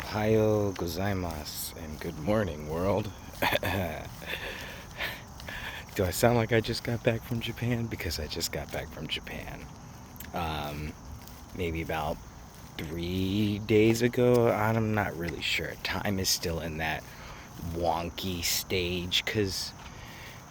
Ohayo gozaimasu and good morning, world. Do I sound like I just got back from Japan? Because I just got back from Japan. Um, Maybe about 3 days ago. I'm not really sure. Time is still in that wonky stage because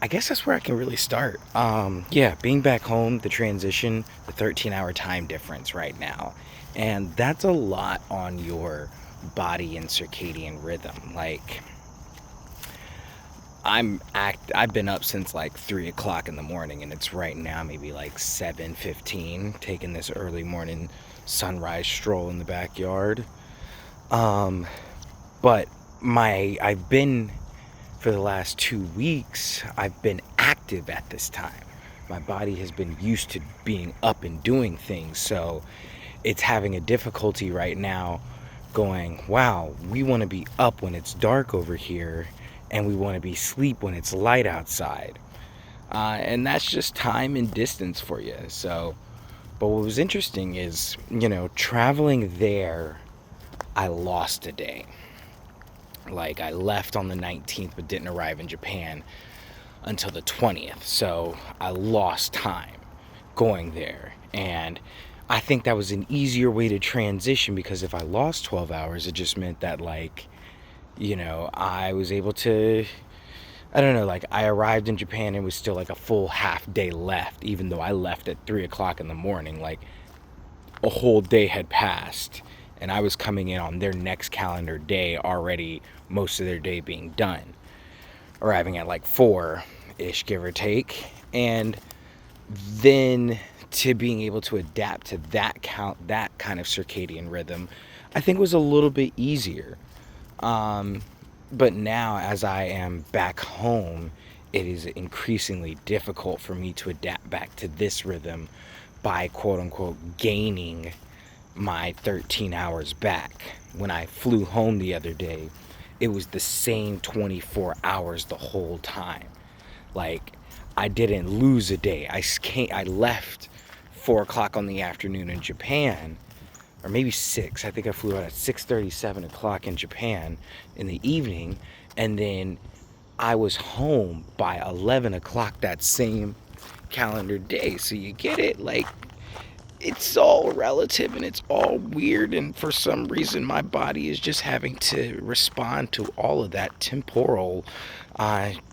I guess that's where I can really start. Yeah, being back home, the transition, the 13-hour time difference right now. And that's a lot on your body and circadian rhythm. Like, I've been up since like 3 o'clock in the morning, and it's right now maybe like 7:15, taking this early morning sunrise stroll in the backyard. Um, but I've been for the last 2 weeks, I've been active at this time. My body has been used to being up and doing things, so it's having a difficulty right now going, wow, we want to be up when it's dark over here, and we want to be asleep when it's light outside. And that's just time and distance for you. So, but what was interesting is, traveling there, I lost a day. Like, I left on the 19th but didn't arrive in Japan until the 20th. So I lost time going there. And I think that was an easier way to transition, because if I lost 12 hours, it just meant that, like, I was able to, I don't know, like, I arrived in Japan and it was still like a full half day left, even though I left at 3 o'clock in the morning. Like, a whole day had passed, and I was coming in on their next calendar day already, most of their day being done, arriving at like 4-ish, give or take. And then to being able to adapt to that kind of circadian rhythm, I think was a little bit easier. But now, as I am back home, it is increasingly difficult for me to adapt back to this rhythm by quote unquote gaining my 13 hours back. When I flew home the other day, it was the same 24 hours the whole time. Like, I didn't lose a day. I left 4 o'clock on the afternoon in Japan, or maybe 6. I think I flew out at 6:30, 7 o'clock in Japan in the evening, and then I was home by 11 o'clock that same calendar day. So you get it? Like, it's all relative and it's all weird, and for some reason my body is just having to respond to all of that temporal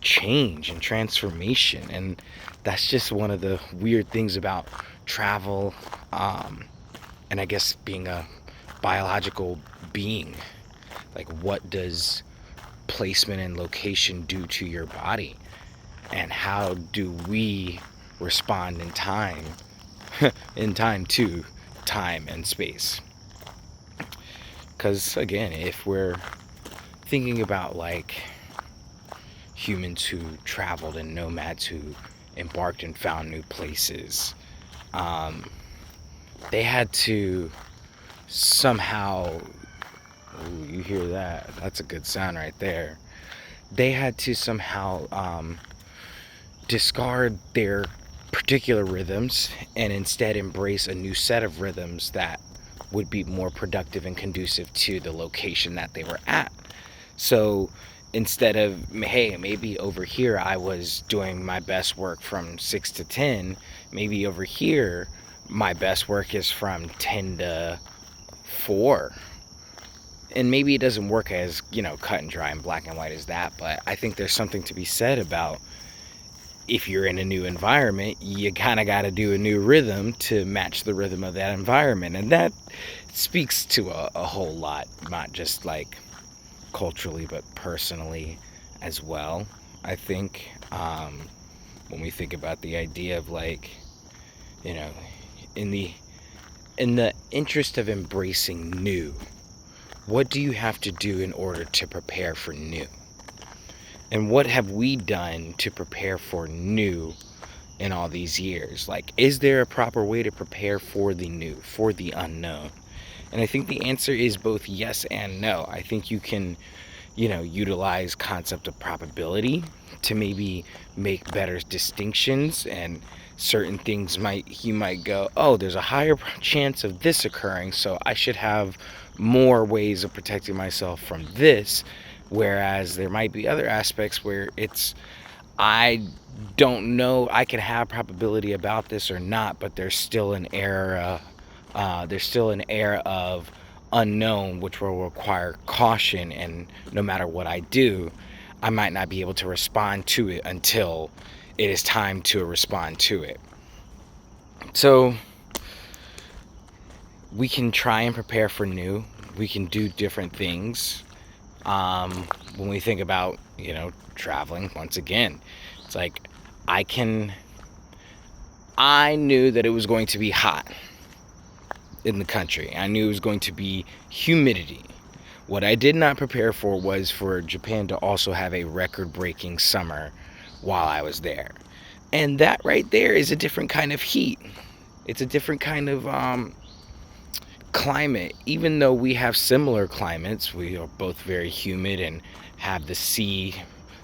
change and transformation. And that's just one of the weird things about travel, and I guess being a biological being. Like, what does placement and location do to your body, and how do we respond in time to time and space? Because again, if we're thinking about like humans who traveled and nomads who embarked and found new places, they had to somehow, ooh, you hear that? That's a good sound right there. They had to somehow discard their particular rhythms and instead embrace a new set of rhythms that would be more productive and conducive to the location that they were at. So instead of, hey, maybe over here I was doing my best work from 6 to 10, maybe over here my best work is from 10 to 4. And maybe it doesn't work as, cut and dry and black and white as that, but I think there's something to be said about, if you're in a new environment, you kind of got to do a new rhythm to match the rhythm of that environment. And that speaks to a whole lot, not just like culturally, but personally as well. I think when we think about the idea of, like, in the interest of embracing new, what do you have to do in order to prepare for new? And what have we done to prepare for new in all these years? Like, is there a proper way to prepare for the new, for the unknown? And I think the answer is both yes and no. I think you can, utilize concept of probability to maybe make better distinctions and certain things he might go, oh, there's a higher chance of this occurring, so I should have more ways of protecting myself from this. Whereas there might be other aspects where I don't know, I can have probability about this or not, but there's still an era of unknown, which will require caution, and no matter what I do, I might not be able to respond to it until it is time to respond to it. So we can try and prepare for new. We can do different things. When we think about, traveling, once again, it's like I knew that it was going to be hot in the country. I knew it was going to be humidity. What I did not prepare for was for Japan to also have a record-breaking summer while I was there. And that right there is a different kind of heat. It's a different kind of climate. Even though we have similar climates, we are both very humid and have the sea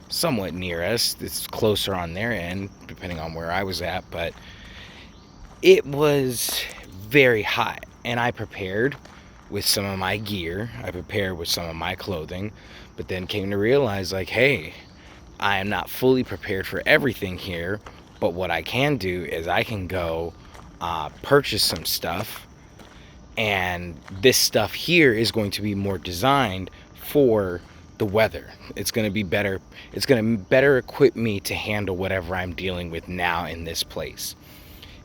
somewhat near us. It's closer on their end, depending on where I was at, but it was very hot, and I prepared with some of my gear. I prepared with some of my clothing, but then came to realize, like, hey, I am not fully prepared for everything here, but what I can do is I can go purchase some stuff, and this stuff here is going to be more designed for the weather. It's going to be better. It's going to better equip me to handle whatever I'm dealing with now in this place.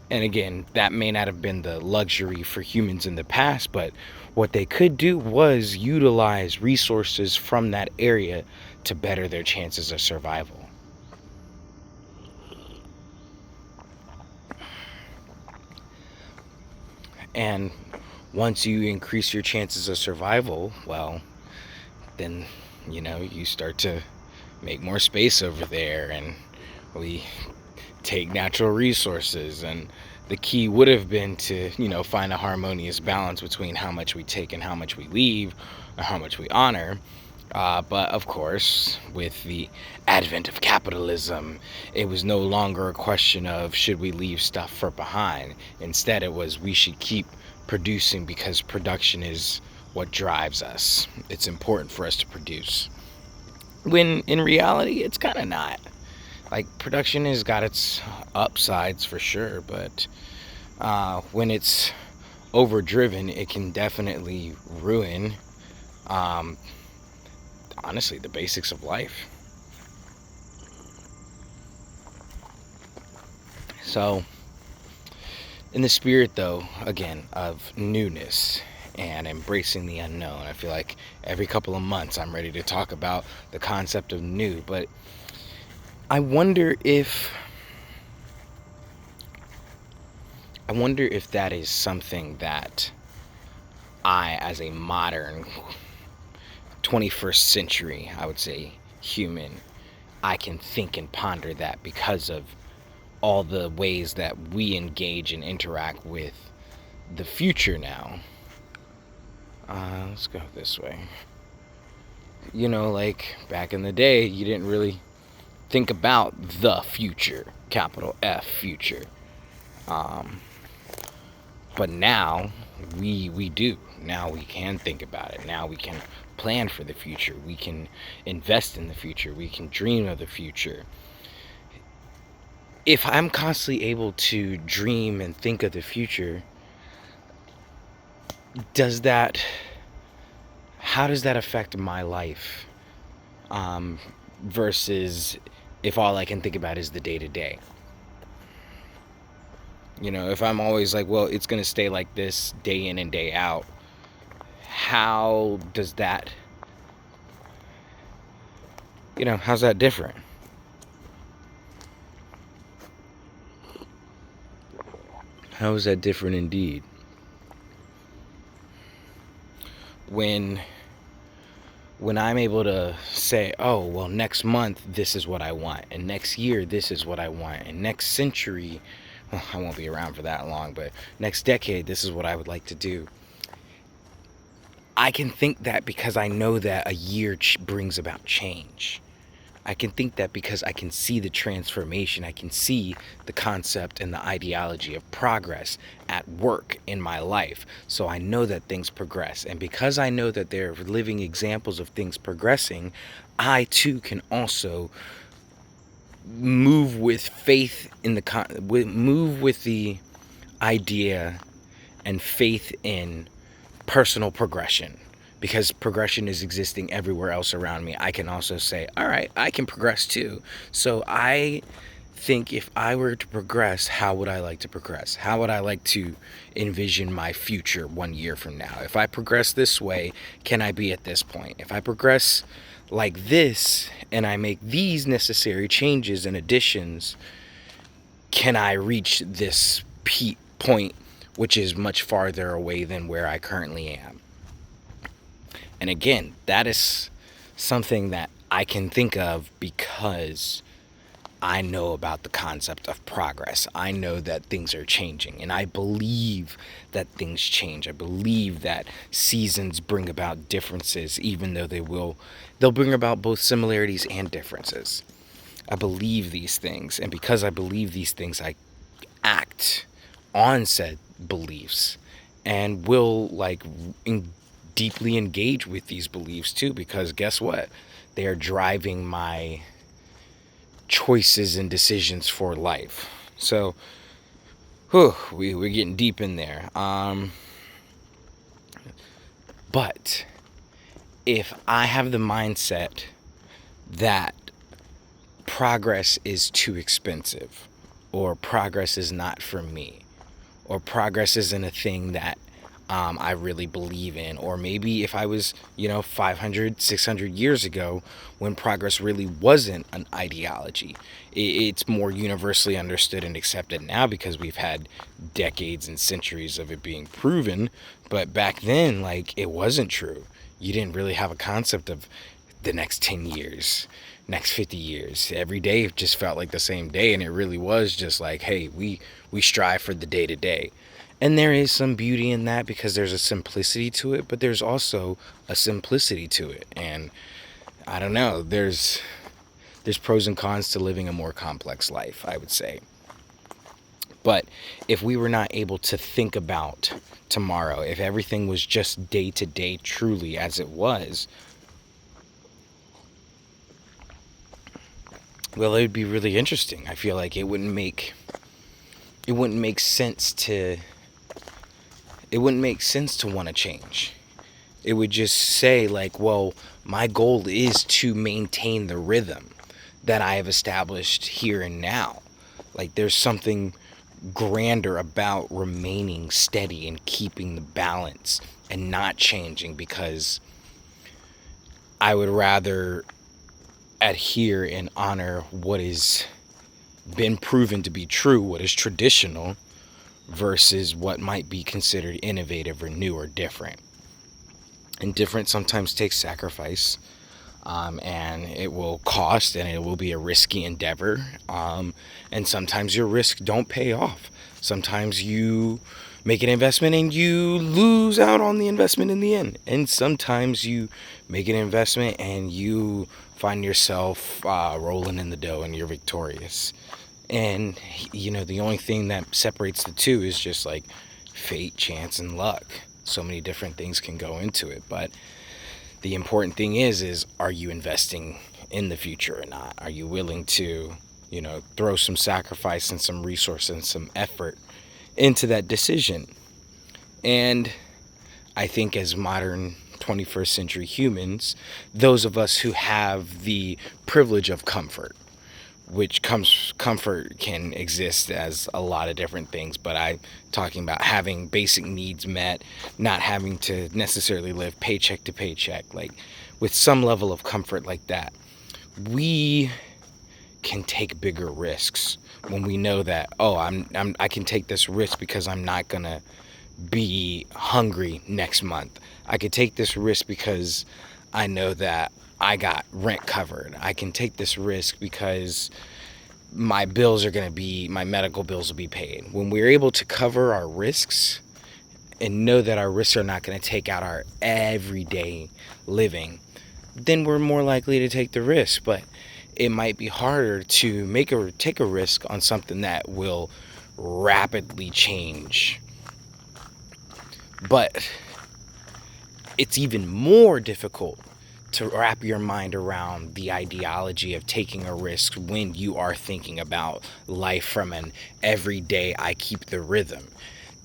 And again, that may not have been the luxury for humans in the past, but what they could do was utilize resources from that area to better their chances of survival. And once you increase your chances of survival, well, then, you start to make more space over there, and we take natural resources, and the key would have been to, find a harmonious balance between how much we take and how much we leave, or how much we honor. But of course, with the advent of capitalism, it was no longer a question of should we leave stuff for behind. Instead, it was we should keep producing, because production is what drives us. It's important for us to produce. When in reality, it's kind of not. Like, production has got its upsides for sure, but when it's overdriven, it can definitely ruin, honestly, the basics of life. So, in the spirit, though, again, of newness and embracing the unknown, I feel like every couple of months I'm ready to talk about the concept of new, but I wonder if that is something that I, as a modern 21st century, I would say, human, I can think and ponder that because of all the ways that we engage and interact with the future now. Let's go this way. Like back in the day, you didn't really think about the future, capital F, future. But now we do. Now we can think about it. Now we can plan for the future. We can invest in the future. We can dream of the future. If I'm constantly able to dream and think of the future, how does that affect my life? Versus if all I can think about is the day-to-day. If I'm always like, well, it's going to stay like this day in and day out, how does that, how's that different? How is that different indeed? When I'm able to say, oh, well, next month, this is what I want, and next year, this is what I want, and next century, well, I won't be around for that long, but next decade, this is what I would like to do. I can think that because I know that a year brings about change. I can think that because I can see the transformation. I can see the concept and the ideology of progress at work in my life. So I know that things progress. And because I know that they're living examples of things progressing, I too can also move with faith in move with the idea and faith in personal progression, because progression is existing everywhere else around me. I can also say, all right, I can progress too. So I think, if I were to progress, how would I like to progress? How would I like to envision my future 1 year from now? If I progress this way, can I be at this point? If I progress like this and I make these necessary changes and additions, can I reach this point, which is much farther away than where I currently am? And again, that is something that I can think of because I know about the concept of progress. I know that things are changing, and I believe that things change. I believe that seasons bring about differences, even though they'll bring about both similarities and differences. I believe these things, and because I believe these things, I act on said beliefs, and will deeply engage with these beliefs too, because guess what? They are driving my choices and decisions for life. So, we're getting deep in there. But if I have the mindset that progress is too expensive, or progress is not for me, or progress isn't a thing that I really believe in, or maybe if I was 500 600 years ago, when progress really wasn't an ideology, it's more universally understood and accepted now because we've had decades and centuries of it being proven. But back then, it wasn't true. You didn't really have a concept of the next 10 years, next 50 years. Every day just felt like the same day, and it really was just like, hey, we strive for the day to day. And there is some beauty in that because there's a simplicity to it, but there's also a simplicity to it. And I don't know, there's pros and cons to living a more complex life, I would say. But if we were not able to think about tomorrow, if everything was just day to day truly as it was, well, it would be really interesting. I feel like it wouldn't make sense to want to change. It would just say well, my goal is to maintain the rhythm that I have established here and now. There's something grander about remaining steady and keeping the balance and not changing, because I would rather adhere and honor what has been proven to be true, what is traditional, versus what might be considered innovative or new or different. And different sometimes takes sacrifice, and it will cost, and it will be a risky endeavor. And sometimes your risks don't pay off. Sometimes you make an investment and you lose out on the investment in the end. And sometimes you make an investment and you find yourself rolling in the dough and you're victorious. And the only thing that separates the two is just fate, chance, and luck. So many different things can go into it, but the important thing is are you investing in the future or not? Are you willing to throw some sacrifice and some resource and some effort into that decision? And I think as modern 21st century humans, those of us who have the privilege of comfort, comfort can exist as a lot of different things, but I'm talking about having basic needs met, not having to necessarily live paycheck to paycheck, with some level of comfort like that, we can take bigger risks when we know that, I can take this risk because I'm not gonna be hungry next month. I could take this risk because I know that I got rent covered. I can take this risk because my medical bills will be paid. When we're able to cover our risks and know that our risks are not going to take out our everyday living, then we're more likely to take the risk. But it might be harder to take a risk on something that will rapidly change. But it's even more difficult to wrap your mind around the ideology of taking a risk when you are thinking about life from an everyday I keep the rhythm.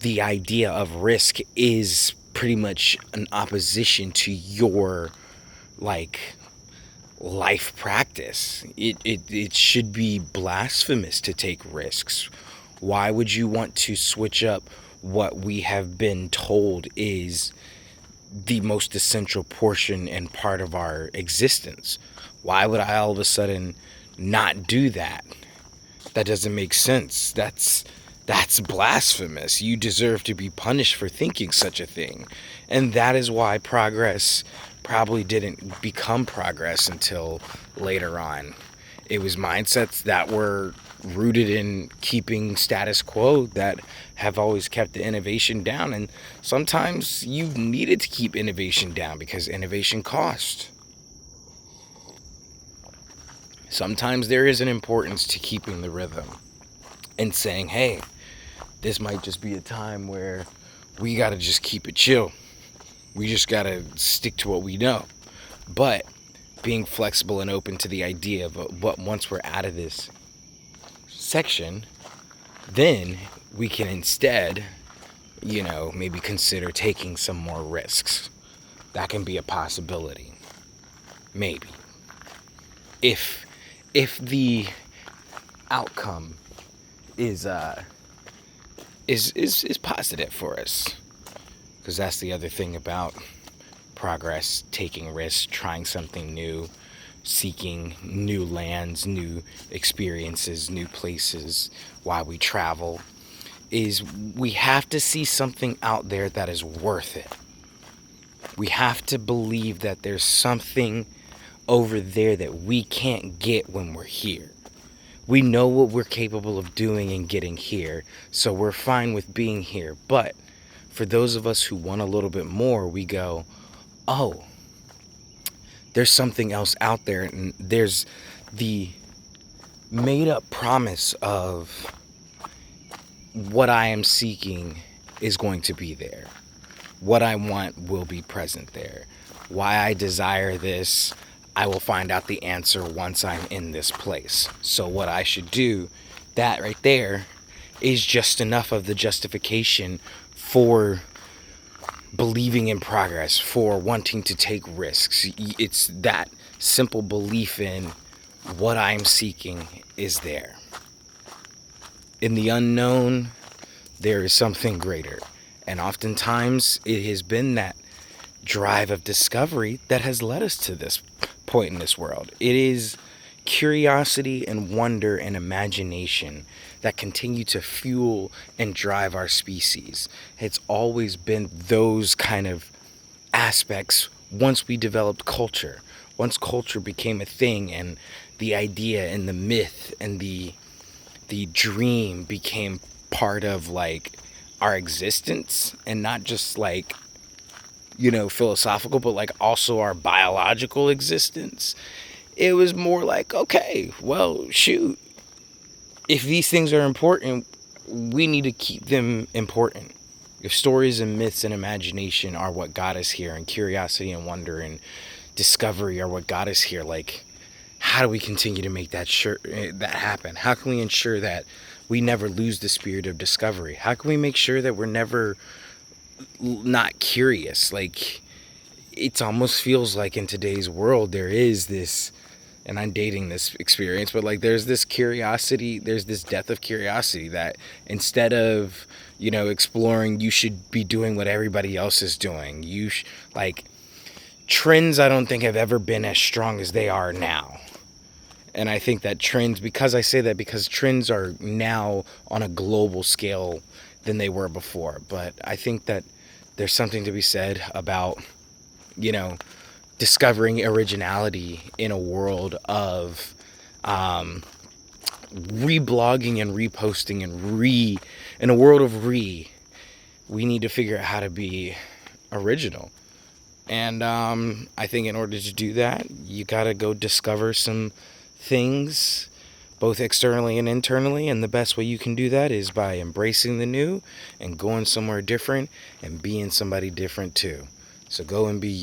The idea of risk is pretty much an opposition to your like life practice. It should be blasphemous to take risks. Why would you want to switch up what we have been told is the most essential portion and part of our existence? Why would I all of a sudden not do that? That doesn't make sense. That's blasphemous. You deserve to be punished for thinking such a thing. And that is why progress probably didn't become progress until later on. It was mindsets that were rooted in keeping status quo that have always kept the innovation down. And sometimes you needed to keep innovation down because innovation cost. Sometimes there is an importance to keeping the rhythm and saying, hey, this might just be a time where we got to just keep it chill. We just got to stick to what we know. But being flexible and open to the idea of what once we're out of this section, then we can instead, maybe consider taking some more risks. That can be a possibility. Maybe. If the outcome is positive for us. Because that's the other thing about progress, taking risks, trying something new, seeking new lands, new experiences, new places while we travel, is we have to see something out there that is worth it. We have to believe that there's something over there that we can't get when we're here. We know what we're capable of doing and getting here, so we're fine with being here. But for those of us who want a little bit more, we go, oh, there's something else out there, and there's the made up promise of what I am seeking is going to be there. What I want will be present there. Why I desire this, I will find out the answer once I'm in this place. So what I should do, that right there, is just enough of the justification for believing in progress, for wanting to take risks. It's that simple belief in what I'm seeking is there. In the unknown, there is something greater. And oftentimes, it has been that drive of discovery that has led us to this point in this world. It is curiosity and wonder and imagination that continue to fuel and drive our species. It's always been those kind of aspects once we developed culture. Once culture became a thing and the idea and the myth and the dream became part of like our existence, and not just like philosophical, but like also our biological existence. It was more like, okay, well, shoot, if these things are important, we need to keep them important. If stories and myths and imagination are what got us here, and curiosity and wonder and discovery are what got us here, like, how do we continue to make that happen? How can we ensure that we never lose the spirit of discovery? How can we make sure that we're never not curious? Like, it almost feels like in today's world there is this, and I'm dating this experience, but like there's this curiosity, there's this death of curiosity that instead of, exploring, you should be doing what everybody else is doing. Like, trends I don't think have ever been as strong as they are now. And I think that because trends are now on a global scale than they were before. But I think that there's something to be said about, discovering originality in a world of reblogging and reposting and in a world of we need to figure out how to be original. And I think in order to do that, you gotta go discover some things, both externally and internally, and the best way you can do that is by embracing the new and going somewhere different and being somebody different too. So go and be you.